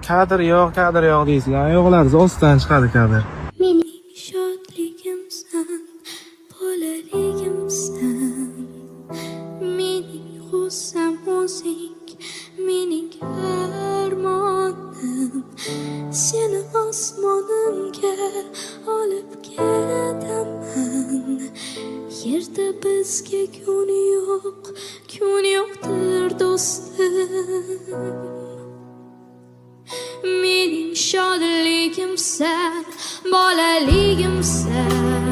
kadr yo'q deysizlar. Yo'qlar o'zidan chiqadi kadr. Mening shodligimsan, bolaligimsan. Mening g'ussam o'zing, mening armonim. Seni osmonimga olib ketaman. Yerda bizga kun yo'qdir do'stim. Mening shodligimsan, bolaligimsan.